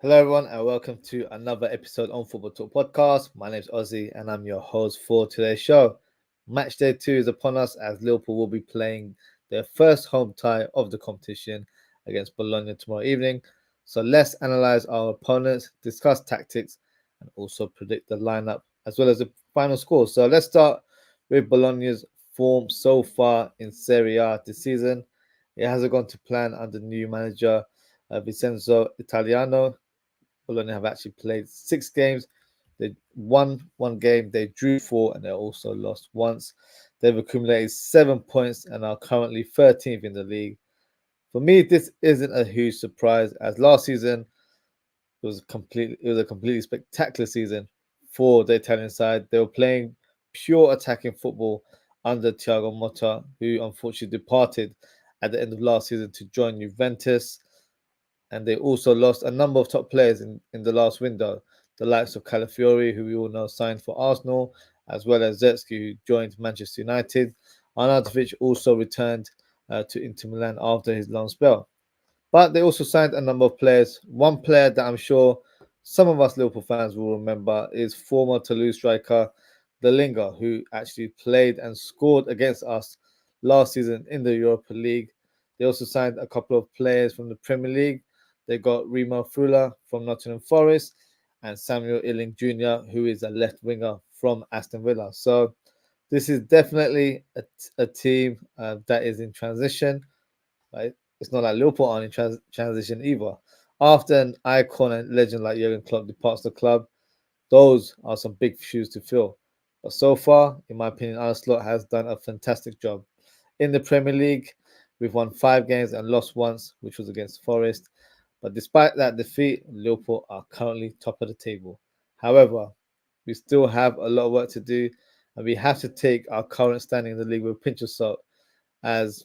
Hello, everyone, and welcome to another episode on Football Talk Podcast. My name is Ozzy, and I'm your host for today's show. Matchday 2 is upon us as Liverpool will be playing their first home tie of the competition against Bologna tomorrow evening. So let's analyze our opponents, discuss tactics, and also predict the lineup as well as the final score. So let's start with Bologna's form so far in Serie A this season. It hasn't gone to plan under new manager Vincenzo Italiano. Bologna have actually played 6 games. They won 1 game, they drew 4, and they also lost once. They've accumulated 7 points and are currently 13th in the league. For me, this isn't a huge surprise, as last season it was a completely spectacular season for the Italian side. They were playing pure attacking football under Thiago Motta, who unfortunately departed at the end of last season to join Juventus. And they also lost a number of top players in the last window, the likes of Calafiori, who we all know signed for Arsenal, as well as Zetsky, who joined Manchester United. Arnautovic also returned to Inter Milan after his long spell. But they also signed a number of players. One player that I'm sure some of us Liverpool fans will remember is former Toulouse striker Delinga, who actually played and scored against us last season in the Europa League. They also signed a couple of players from the Premier League. They got Remo Freuler from Nottingham Forest and Samuel Illing Jr., who is a left winger from Aston Villa. So this is definitely a team that is in transition. Right? It's not like Liverpool aren't in transition either. After an icon and legend like Jurgen Klopp departs the club, those are some big shoes to fill. But so far, in my opinion, Arne Slot has done a fantastic job. In the Premier League, we've won 5 games and lost once, which was against Forest. But despite that defeat, Liverpool are currently top of the table. However, we still have a lot of work to do, and we have to take our current standing in the league with a pinch of salt, as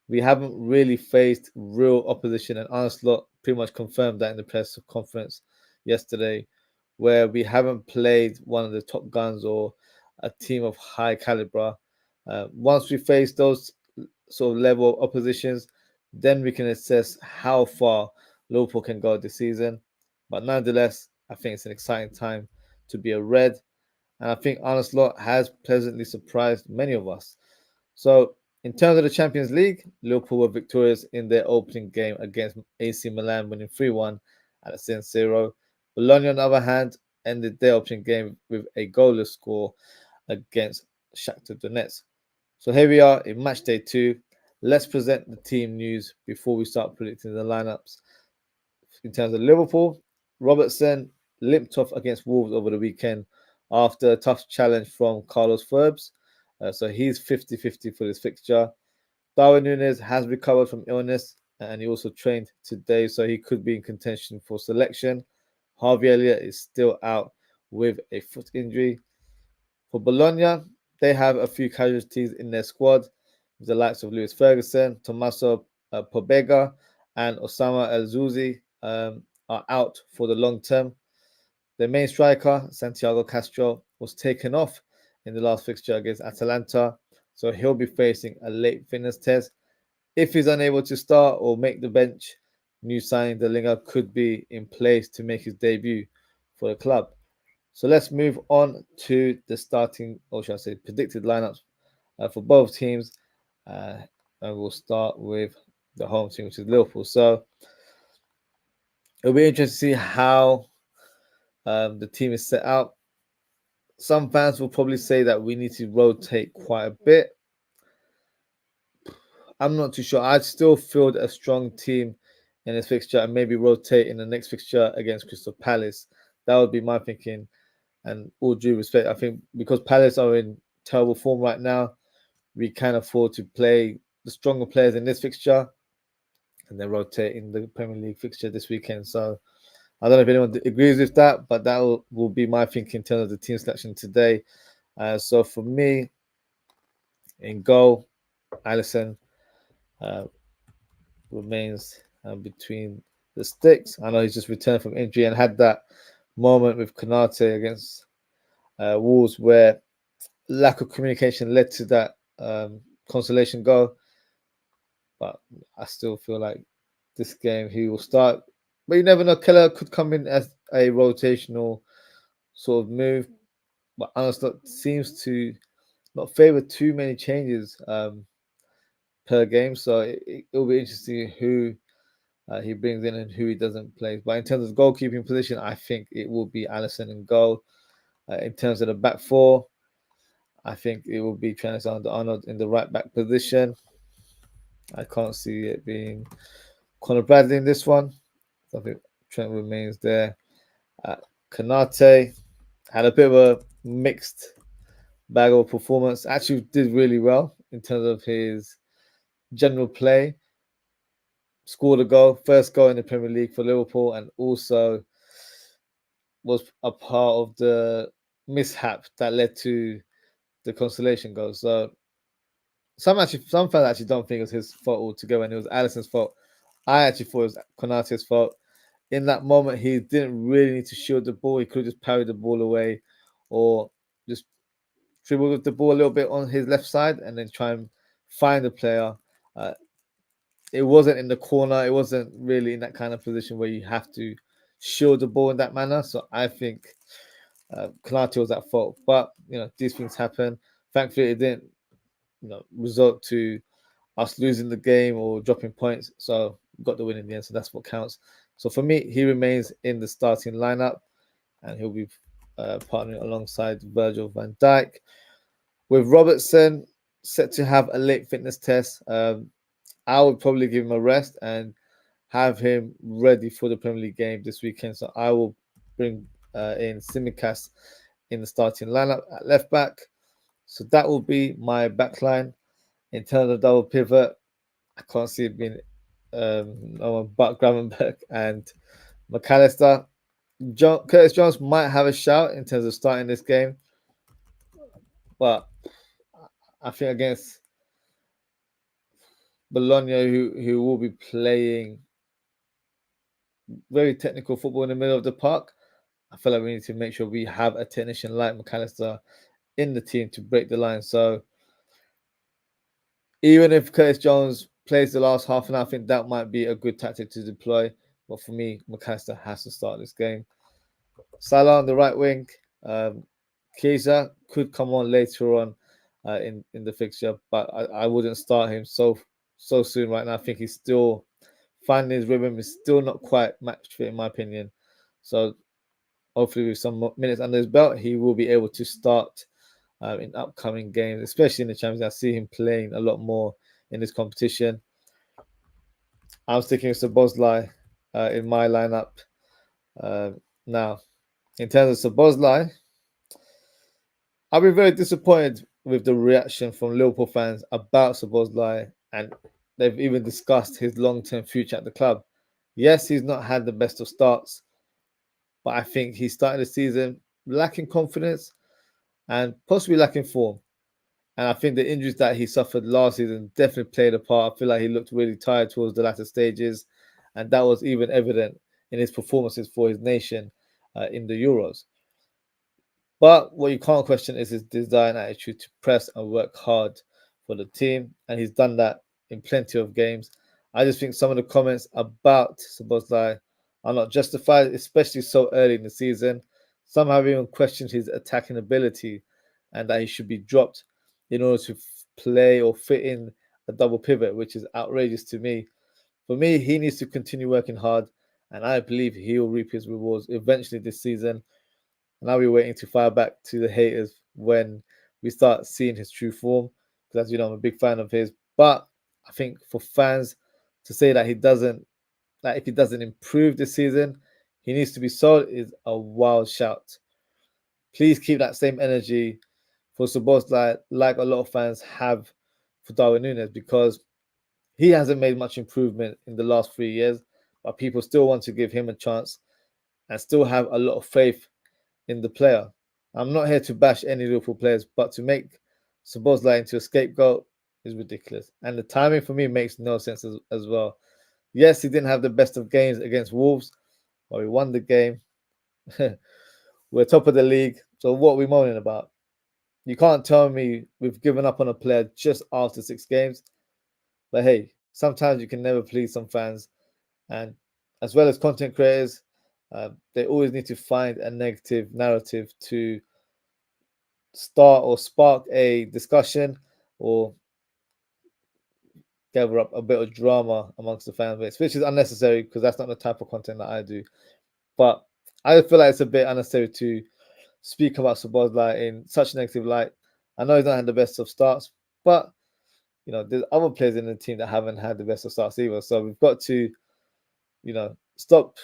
we haven't really faced real opposition. And Arne Slot pretty much confirmed that in the press conference yesterday, where we haven't played one of the top guns or a team of high caliber. Once we face those sort of level of oppositions, then we can assess how far Liverpool can go this season. But nonetheless, I think it's an exciting time to be a Red, and I think Arne Slot has pleasantly surprised many of us. So, in terms of the Champions League, Liverpool were victorious in their opening game against AC Milan, winning 3-1 at San Siro. Bologna, on the other hand, ended their opening game with a goalless score against Shakhtar Donetsk. So here we are in match day 2. Let's present the team news before we start predicting the lineups. In terms of Liverpool, Robertson limped off against Wolves over the weekend after a tough challenge from Carlos Furbs. So he's 50-50 for this fixture. Darwin Núñez has recovered from illness and he also trained today, so he could be in contention for selection. Harvey Elliott is still out with a foot injury. For Bologna, they have a few casualties in their squad, with the likes of Lewis Ferguson, Tommaso Pobega, and Osama El Zouzi are out for the long term. Their main striker, Santiago Castro, was taken off in the last fixture against Atalanta, so he'll be facing a late fitness test. If he's unable to start or make the bench, new signing Delinga could be in place to make his debut for the club. So let's move on to the starting, or should I say, predicted lineups for both teams. And we'll start with the home team, which is Liverpool. So it'll be interesting to see how the team is set out. Some fans will probably say that we need to rotate quite a bit. I'm not too sure. I'd still field a strong team in this fixture and maybe rotate in the next fixture against Crystal Palace. That would be my thinking. And all due respect, I think because Palace are in terrible form right now, we can afford to play the stronger players in this fixture and then rotate in the Premier League fixture this weekend. So I don't know if anyone agrees with that, but that will be my thinking in terms of the team selection today. So for me, in goal, Alisson remains between the sticks. I know he's just returned from injury and had that moment with Konate against Wolves where lack of communication led to that consolation goal. But I still feel like this game he will start. But you never know. Keller could come in as a rotational sort of move, but Arsenal seems to not favour too many changes per game. So it'll be interesting who he brings in and who he doesn't play. But in terms of goalkeeping position, I think it will be Alisson in goal. In terms of the back four, I think it will be Trent Alexander-Arnold in the right back position. I can't see it being Conor Bradley in this one. So I think Trent remains there. Kanate had a bit of a mixed bag of performance. Actually did really well in terms of his general play. Scored a goal, first goal in the Premier League for Liverpool, and also was a part of the mishap that led to the consolation goal. So some fans actually don't think it was his fault altogether, and it was Alisson's fault. I actually thought it was Konate's fault. In that moment, he didn't really need to shield the ball. He could have just parried the ball away, or just dribble with the ball a little bit on his left side, and then try and find the player. It wasn't in the corner. It wasn't really in that kind of position where you have to shield the ball in that manner. So I think Konate was at fault. But these things happen. Thankfully, it didn't result to us losing the game or dropping points. So we got the win in the end. So that's what counts. So for me, he remains in the starting lineup, and he'll be partnering alongside Virgil van Dijk. With Robertson set to have a late fitness test, I would probably give him a rest and have him ready for the Premier League game this weekend. So I will bring in Tsimikas in the starting lineup at left back. So that will be my back line. In terms of double pivot, I can't see it being no one but Gravenberch and McAllister. Curtis Jones might have a shout in terms of starting this game, but I think against Bologna, who will be playing very technical football in the middle of the park, I feel like we need to make sure we have a technician like McAllister in the team to break the line. So even if Curtis Jones plays the last half an hour, I think that might be a good tactic to deploy. But for me, McAllister has to start this game. Salah on the right wing. Chiesa could come on later on in the fixture, but I wouldn't start him so soon right now. I think he's still finding his rhythm. Is still not quite match fit in my opinion. So hopefully with some minutes under his belt, he will be able to start in upcoming games, especially in the Champions League. I see him playing a lot more in this competition. I'm sticking with Szoboszlai in my lineup. Now, in terms of Szoboszlai, I've been very disappointed with the reaction from Liverpool fans about Szoboszlai, and they've even discussed his long-term future at the club. Yes, he's not had the best of starts, but I think he started the season lacking confidence and possibly lacking form. And I think the injuries that he suffered last season definitely played a part. I feel like he looked really tired towards the latter stages, and that was even evident in his performances for his nation in the Euros. But what you can't question is his desire and attitude to press and work hard for the team, and he's done that in plenty of games. I just think some of the comments about Szoboszlai are not justified, especially so early in the season. Some have even questioned his attacking ability and that he should be dropped in order to play or fit in a double pivot, which is outrageous to me. For me, he needs to continue working hard, and I believe he will reap his rewards eventually this season. And I'll be waiting to fire back to the haters when we start seeing his true form, because as you know, I'm a big fan of his. But I think for fans to say that if he doesn't improve this season, he needs to be sold is a wild shout. Please keep that same energy for Szoboszlai, like a lot of fans have for Darwin Núñez, because he hasn't made much improvement in the last 3 years, but people still want to give him a chance and still have a lot of faith in the player. I'm not here to bash any Liverpool players, but to make Szoboszlai into a scapegoat is ridiculous. And the timing for me makes no sense as well. Yes, he didn't have the best of games against Wolves, but we won the game. We're top of the league. So what are we moaning about? You can't tell me we've given up on a player just after 6 games. But hey, sometimes you can never please some fans. And as well as content creators, they always need to find a negative narrative to start or spark a discussion or gather up a bit of drama amongst the fan base, which is unnecessary because that's not the type of content that I do. But I feel like it's a bit unnecessary to speak about Szoboszlai in such a negative light. I know he's not had the best of starts, but there's other players in the team that haven't had the best of starts either. So we've got to, stop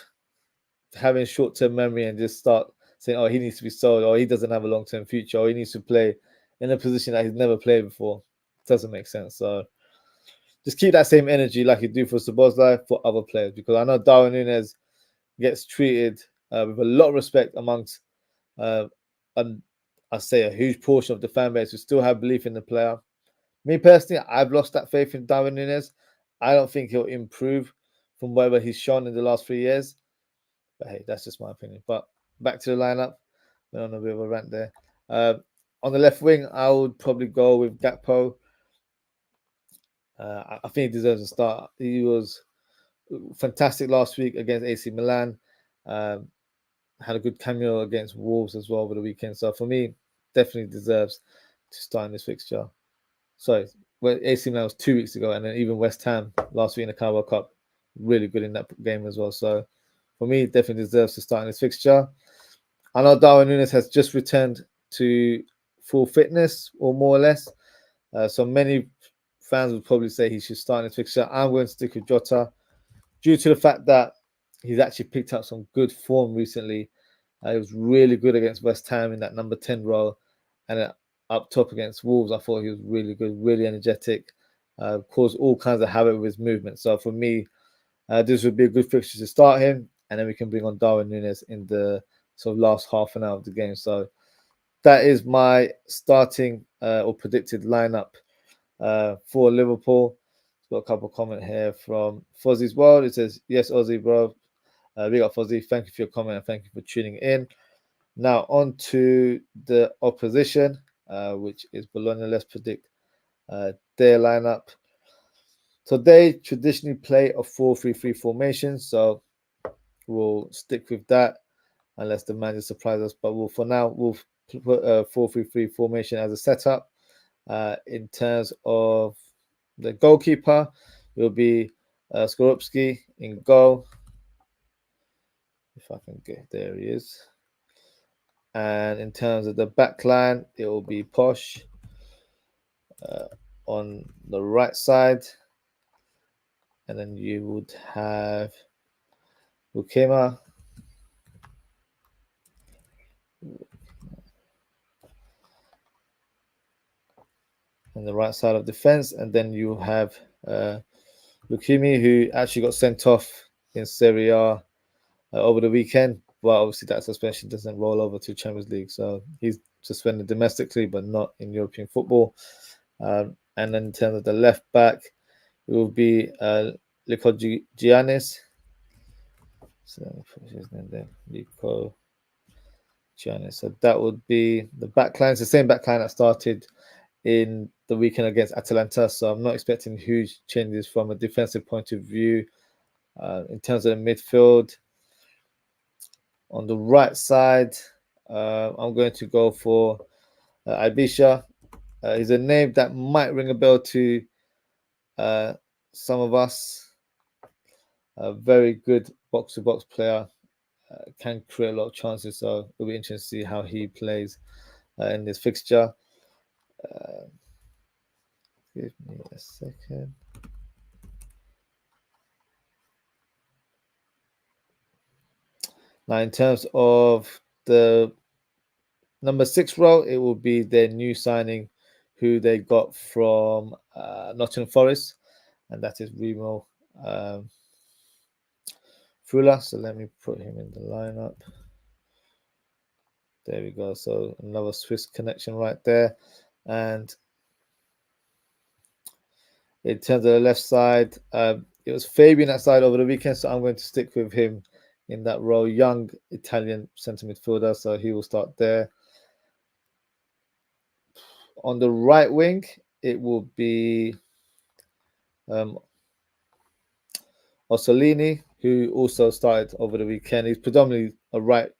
having short-term memory and just start saying, oh, he needs to be sold, or he doesn't have a long-term future, or he needs to play in a position that he's never played before. It doesn't make sense. So just keep that same energy like you do for Szoboszlai for other players, because I know Darwin Núñez gets treated with a lot of respect amongst, and I say a huge portion of the fan base who still have belief in the player. Me personally, I've lost that faith in Darwin Núñez. I don't think he'll improve from whatever he's shown in the last 3 years. But hey, that's just my opinion. But back to the lineup. We're on a bit of a rant there. On the left wing, I would probably go with Gakpo. I think he deserves a start. He was fantastic last week against AC Milan. Had a good cameo against Wolves as well over the weekend. So for me, definitely deserves to start in this fixture. Sorry, well, AC Milan was 2 weeks ago, and then even West Ham last week in the Carabao Cup, really good in that game as well. So for me, definitely deserves to start in this fixture. I know Darwin Núñez has just returned to full fitness, or more or less. So many fans would probably say he should start in this fixture. I'm going to stick with Jota due to the fact that he's actually picked up some good form recently. He was really good against West Ham in that number 10 role, and up top against Wolves, I thought he was really good, really energetic, caused all kinds of havoc with his movement. So for me, this would be a good fixture to start him, and then we can bring on Darwin Núñez in the sort of last half an hour of the game. So that is my starting or predicted lineup for Liverpool. Got a couple of comments here from OZZIE'S World. It says, yes, Ozzy, bro. Big up, Ozzy. Thank you for your comment and thank you for tuning in. Now, on to the opposition, which is Bologna. Let's predict their lineup. So they traditionally play a 4-3-3 formation. So we'll stick with that unless the manager surprises us. But for now, we'll put a 4-3-3 formation as a setup. In terms of the goalkeeper, it will be Skorupski in goal. If I can get, there he is. And in terms of the back line, it will be Posh on the right side. And then you would have Bukema on the right side of defense. And then you have Lukimi, who actually got sent off in Serie A over the weekend. But obviously that suspension doesn't roll over to Champions League. So he's suspended domestically, but not in European football. And then in terms of the left back, it will be Liko Giannis. So let me put his name there. Liko Giannis. So that would be the back line. It's the same back line that started in the weekend against Atalanta. So I'm not expecting huge changes from a defensive point of view. In terms of the midfield, on the right side, I'm going to go for Ibisha. He's a name that might ring a bell to some of us. A very good box-to-box player, can create a lot of chances. So it'll be interesting to see how he plays in this fixture. Give me a second. Now, in terms of the number 6 role, it will be their new signing, who they got from Nottingham Forest, and that is Remo Frula. So let me put him in the lineup. There we go. So another Swiss connection right there. And in terms of the left side, it was Fabian that side over the weekend, so I'm going to stick with him in that role. Young Italian centre midfielder, so he will start there. On the right wing, it will be Orsolini, who also started over the weekend. He's predominantly a right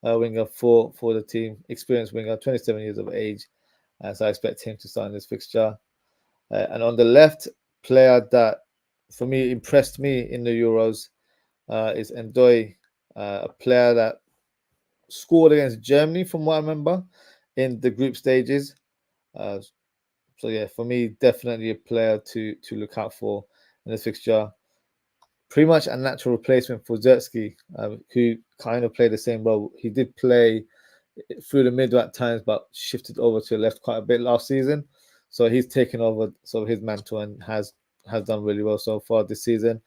winger for the team, experienced winger, 27 years of age. So I expect him to start in this fixture. And on the left, player that for me impressed me in the Euros is Ndoye, a player that scored against Germany, from what I remember, in the group stages. So yeah, for me, definitely a player to look out for in this fixture. Pretty much a natural replacement for OZZWRLD, who kind of played the same role. He did play through the middle at times, but shifted over to the left quite a bit last season. So he's taken over sort of his mantle and has done really well so far this season.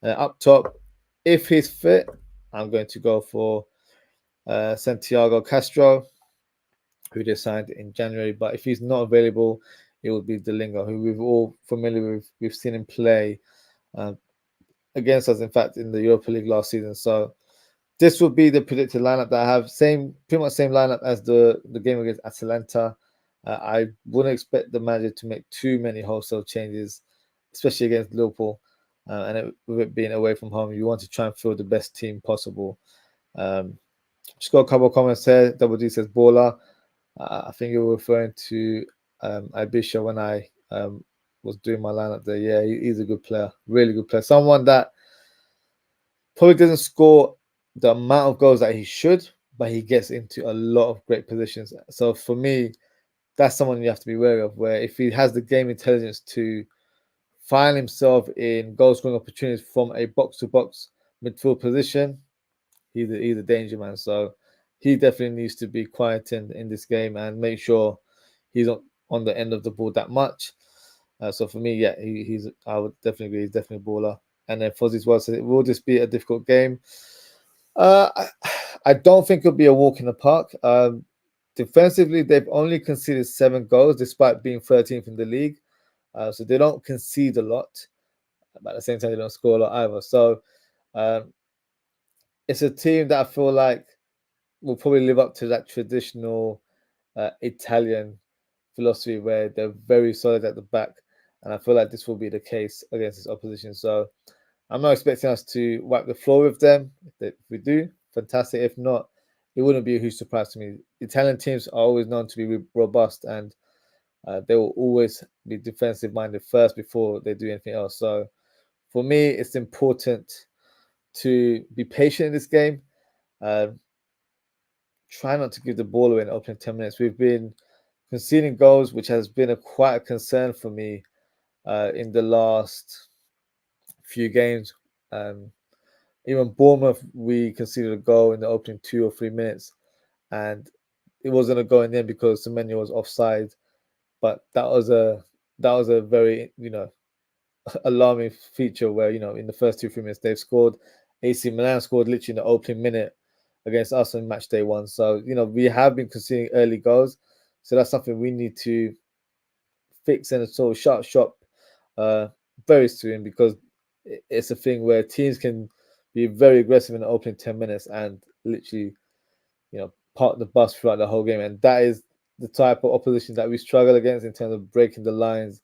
Up top, if he's fit, I'm going to go for Santiago Castro, who they signed in January. But if he's not available, it would be Delingo, who we've all familiar with. We've seen him play against us, in fact, in the Europa League last season. So this would be the predicted lineup that I have. Pretty much same lineup as the game against Atalanta. I wouldn't expect the manager to make too many wholesale changes, especially against Liverpool. With it being away from home, you want to try and field the best team possible. Just got a couple of comments here. Double D says baller. I think you're referring to Ibisha when I was doing my lineup there. Yeah, he's a good player, really good player. Someone that probably doesn't score the amount of goals that he should, but he gets into a lot of great positions. So for me, that's someone you have to be wary of, where if he has the game intelligence to find himself in goal scoring opportunities from a box-to-box midfield position, he's a danger man. So he definitely needs to be quiet in this game and make sure he's not on the end of the ball that much. So for me, yeah, I would definitely agree. He's definitely a baller. And then Fozzie's well said it will just be a difficult game. I don't think it'll be a walk in the park. Defensively, they've only conceded 7 goals despite being 13th in the league. So they don't concede a lot, but at the same time, they don't score a lot either. So it's a team that I feel like will probably live up to that traditional Italian philosophy where they're very solid at the back. And I feel like this will be the case against this opposition. So I'm not expecting us to wipe the floor with them. If we do, fantastic. If not, it wouldn't be a huge surprise to me. Italian teams are always known to be robust, and they will always be defensive minded first before they do anything else. So for me, it's important to be patient in this game. Try not to give the ball away in the opening 10 minutes. We've been conceding goals, which has been quite a concern for me in the last few games. Even Bournemouth, we conceded a goal in the opening 2 or 3 minutes, and it wasn't a goal in the end because Semenyo was offside. But that was a very alarming feature where in the first 2-3 minutes they've scored. AC Milan scored literally in the opening minute against us on match day 1. So we have been conceding early goals, so that's something we need to fix and sort of shut shop very soon, because it's a thing where teams can be very aggressive in the opening 10 minutes and literally park the bus throughout the whole game, and that is the type of opposition that we struggle against in terms of breaking the lines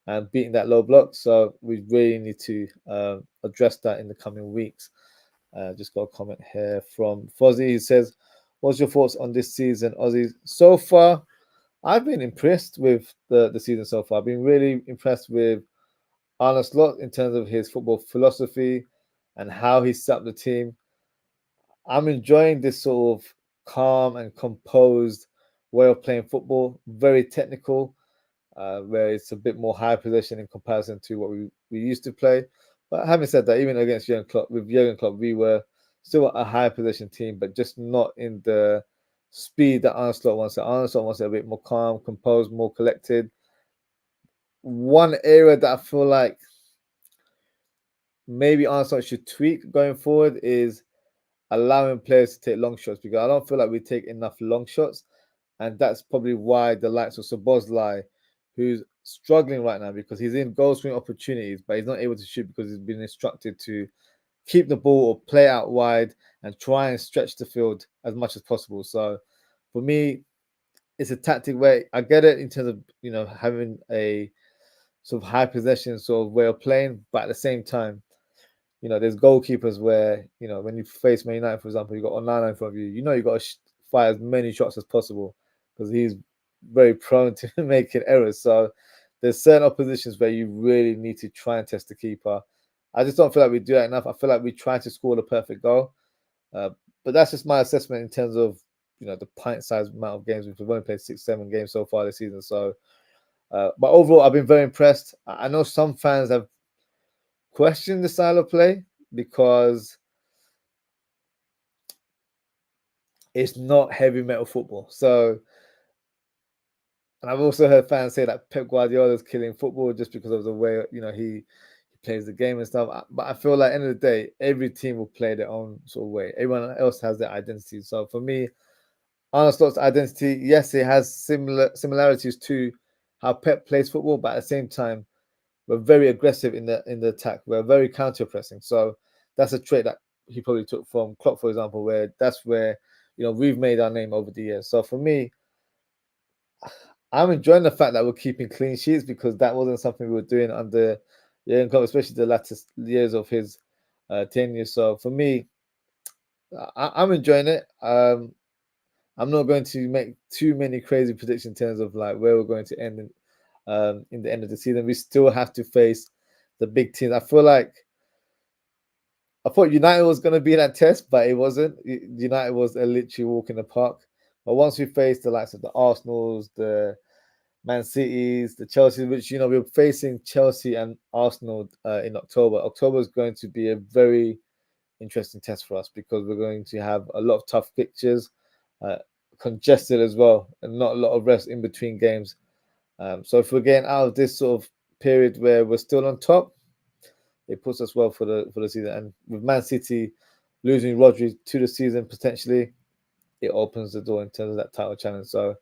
and beating that low block. So we really need to address that in the coming weeks. Just got a comment here from Fozzie. He says, what's your thoughts on this season, Ozzy? So far, I've been impressed with the season so far. I've been really impressed with Arne Slot in terms of his football philosophy and how he set up the team. I'm enjoying this sort of calm and composed way of playing football, very technical, where it's a bit more high possession in comparison to what we used to play. But having said that, even against Jurgen Klopp, we were still a high possession team, but just not in the speed that Arne Slot wants. Arne Slot wants it a bit more calm, composed, more collected. One area that I feel like maybe Arne Slot should tweak going forward is allowing players to take long shots, because I don't feel like we take enough long shots, and that's probably why the likes of OZZWRLD, who's struggling right now because he's in goal scoring opportunities, but he's not able to shoot because he's been instructed to keep the ball or play out wide and try and stretch the field as much as possible. So for me, it's a tactic where I get it in terms of having a sort of high possession sort of way of playing, but at the same time, there's goalkeepers where, when you face Man United, for example, you got Onana in front of you. You got to fire as many shots as possible because he's very prone to making errors. So there's certain oppositions where you really need to try and test the keeper. I just don't feel like we do that enough. I feel like we try to score the perfect goal. But that's just my assessment in terms of, the pint-sized amount of games. We've only played 6-7 games so far this season. So, but overall, I've been very impressed. I know some fans have questioned the style of play because it's not heavy metal football. So, and I've also heard fans say that Pep Guardiola is killing football just because of the way, he plays the game and stuff. But I feel like at the end of the day, every team will play their own sort of way. Everyone else has their identity. So for me, Arne Slot's identity, yes, it has similarities to how Pep plays football, but at the same time, we're very aggressive in the attack. We're very counter pressing. So that's a trait that he probably took from Klopp, for example, where that's where we've made our name over the years. So for me, I'm enjoying the fact that we're keeping clean sheets because that wasn't something we were doing under Jurgen Klopp, especially the latter years of his tenure. So for me, I'm enjoying it. I'm not going to make too many crazy predictions in terms of like where we're going to end in the end of the season. We still have to face the big teams. I thought United was going to be that test, but it wasn't. United was a literally walk in the park. But once we faced the likes of the Arsenals, the Man Cities, the Chelsea, which we're facing Chelsea and Arsenal in October. October is going to be a very interesting test for us because we're going to have a lot of tough fixtures, congested as well, and not a lot of rest in between games. So if we're getting out of this sort of period where we're still on top, it puts us well for the season. And with Man City losing Rodri to the season potentially, it opens the door in terms of that title challenge. So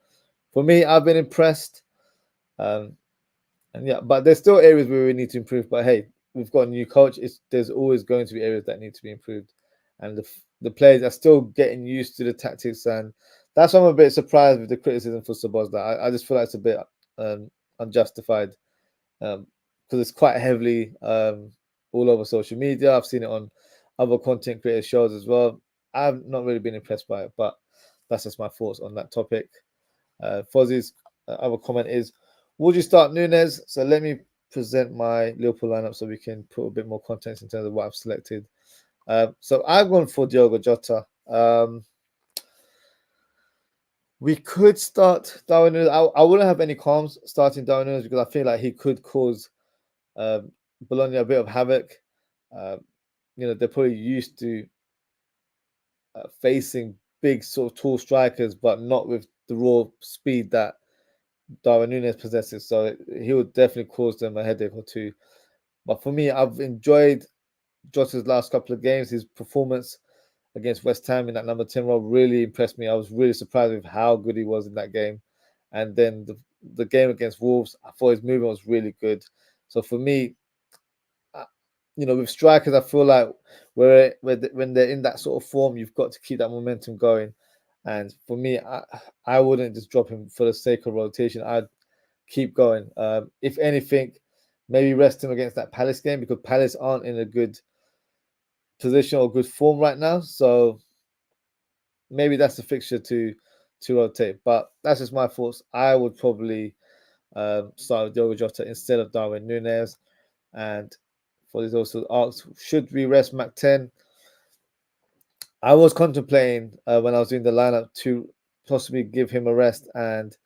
for me, I've been impressed. And yeah, but there's still areas where we need to improve. But hey, we've got a new coach. There's always going to be areas that need to be improved, and the players are still getting used to the tactics, and that's why I'm a bit surprised with the criticism for Sabozda. I just feel like it's a bit unjustified because it's quite heavily all over social media. I've seen it on other content creator shows as well. I've not really been impressed by it, but that's just my thoughts on that topic. Fozzie's other comment is, would you start Nunes? So let me present my Liverpool lineup so we can put a bit more context in terms of what I've selected. So I've gone for Diogo Jota. We could start Darwin Nunes. I wouldn't have any qualms starting Darwin Nunes because I feel like he could cause Bologna a bit of havoc. They're probably used to facing big sort of tall strikers, but not with the raw speed that Darwin Nunes possesses. So he would definitely cause them a headache or two. But for me, I've enjoyed Jota's last couple of games. His performance against West Ham in that number 10 role really impressed me. I was really surprised with how good he was in that game. And then the game against Wolves, I thought his movement was really good. So for me, with strikers, I feel like when they're in that sort of form, you've got to keep that momentum going. And for me, I wouldn't just drop him for the sake of rotation. I'd keep going. If anything, maybe rest him against that Palace game because Palace aren't in a good position or good form right now. So maybe that's the fixture to rotate. But that's just my thoughts. I would probably start with Diogo Jota instead of Darwin Nunes. And for this also asked, should we rest Mac 10? I was contemplating when I was doing the lineup to possibly give him a rest and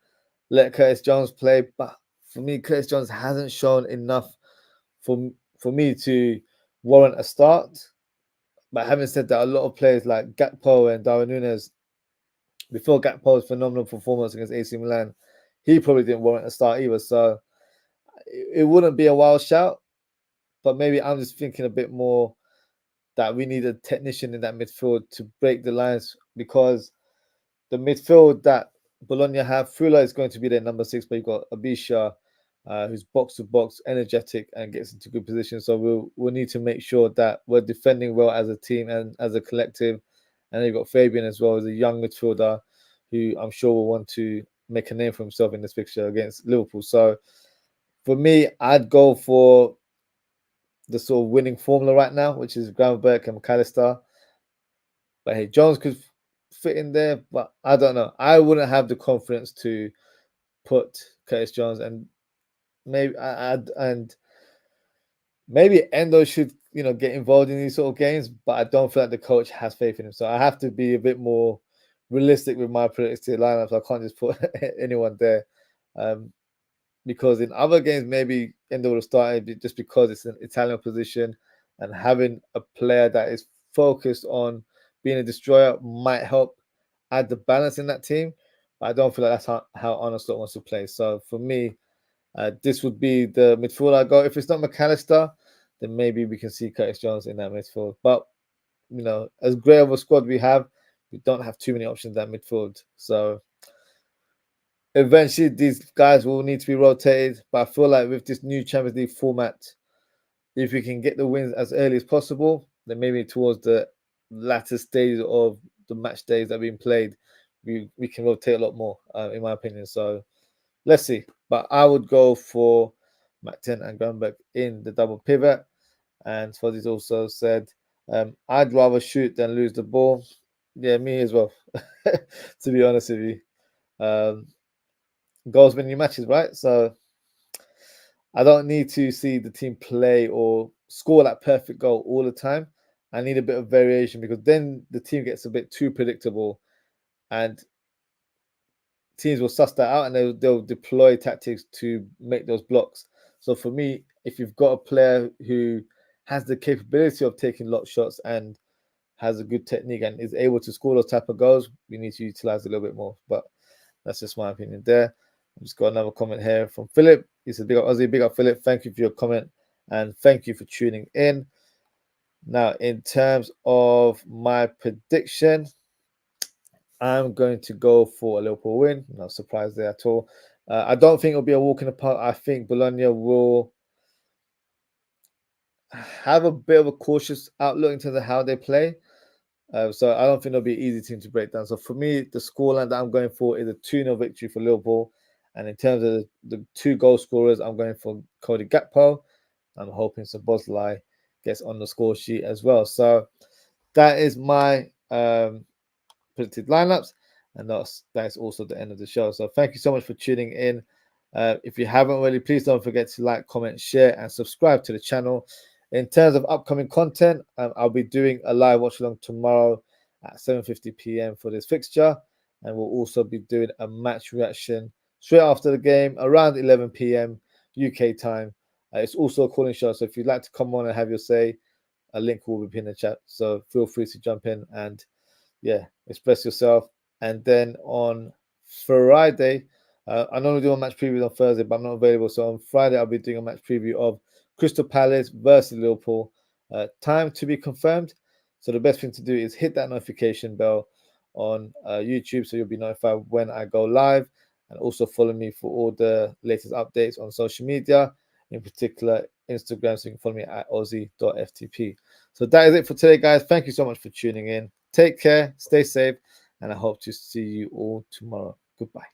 let Curtis Jones play. But for me, Curtis Jones hasn't shown enough for me to warrant a start. But having said that, a lot of players like Gakpo and Darwin Nunes, before Gakpo's phenomenal performance against AC Milan, he probably didn't warrant a start either. So it wouldn't be a wild shout, but maybe I'm just thinking a bit more that we need a technician in that midfield to break the lines because the midfield that Bologna have, Frula is going to be their number 6, but you've got Abisha, who's box to box, energetic, and gets into good position. So we'll need to make sure that we're defending well as a team and as a collective. And then you've got Fabian as well as a young midfielder who I'm sure will want to make a name for himself in this fixture against Liverpool. So for me, I'd go for the sort of winning formula right now, which is Gravenberch and McAllister. But hey, Jones could fit in there, but I don't know. I wouldn't have the confidence to put Curtis Jones, and maybe maybe Endo should, get involved in these sort of games, but I don't feel like the coach has faith in him. So I have to be a bit more realistic with my predicted lineups. I can't just put anyone there. Because in other games, maybe Endo would have started just because it's an Italian position, and having a player that is focused on being a destroyer might help add the balance in that team. But I don't feel like that's how Arne Slot wants to play. So for me, this would be the midfield I go. If it's not McAllister, then maybe we can see Curtis Jones in that midfield. But, as great of a squad we have, we don't have too many options at midfield. So eventually these guys will need to be rotated. But I feel like with this new Champions League format, if we can get the wins as early as possible, then maybe towards the latter stages of the match days that are being played, we can rotate a lot more, in my opinion. So let's see. But I would go for McTen and Gravenberch in the double pivot. And Fozzy's also said, I'd rather shoot than lose the ball. Yeah, me as well, to be honest with you. Goals win you matches, right? So I don't need to see the team play or score that perfect goal all the time. I need a bit of variation, because then the team gets a bit too predictable, and teams will suss that out, and they'll deploy tactics to make those blocks. So for me, if you've got a player who has the capability of taking lot shots and has a good technique and is able to score those type of goals, we need to utilize a little bit more. But that's just my opinion there. I've just got another comment here from Philip. He said, big up Ozzy, big up Philip. Thank you for your comment, and thank you for tuning in. Now, in terms of my prediction, I'm going to go for a Liverpool win. Not surprised there at all. I don't think it'll be a walk in the park. I think Bologna will have a bit of a cautious outlook in terms of how they play. So I don't think it'll be an easy team to break down. So for me, the scoreline that I'm going for is a 2-0 victory for Liverpool. And in terms of the 2 goal scorers, I'm going for Cody Gakpo. I'm hoping Szoboszlai gets on the score sheet as well. So that is my predicted lineups, and that's also the end of the show. So thank you so much for tuning in. If you haven't already, please don't forget to like, comment, share, and subscribe to the channel. In terms of upcoming content, I'll be doing a live watch along tomorrow at 7:50 p.m. for this fixture, and we'll also be doing a match reaction straight after the game around 11 p.m. UK time. It's also a calling show, so if you'd like to come on and have your say, a link will be in the chat. So feel free to jump in and express yourself. And then on Friday, I normally do a match preview on Thursday, but I'm not available. So on Friday, I'll be doing a match preview of Crystal Palace versus Liverpool. Time to be confirmed. So the best thing to do is hit that notification bell on YouTube, so you'll be notified when I go live. And also follow me for all the latest updates on social media, in particular Instagram, so you can follow me at OZZIE'S.ftp. So that is it for today, guys. Thank you so much for tuning in. Take care, stay safe, and I hope to see you all tomorrow. Goodbye.